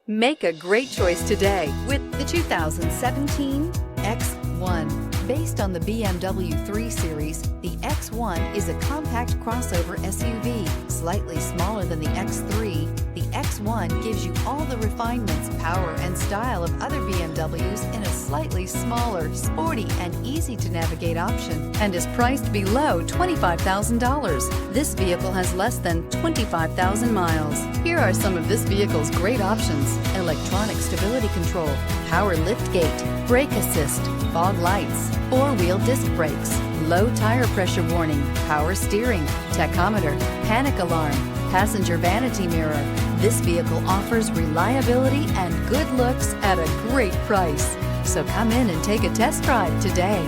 Make a great choice today with the 2017 X1. Based on the BMW 3 Series, the X1 is a compact crossover SUV. Slightly smaller than the X3, the X1 gives you all the refinements, power, and style of other BMWs in a slightly smaller, sporty, and easy-to-navigate option, and is priced below $25,000. This vehicle has less than 25,000 miles. Here are some of this vehicle's great options: electronic stability control, power liftgate, brake assist, fog lights, four-wheel disc brakes, low tire pressure warning, power steering, tachometer, panic alarm, passenger vanity mirror. This vehicle offers reliability and good looks at a great price. So come in and take a test drive today.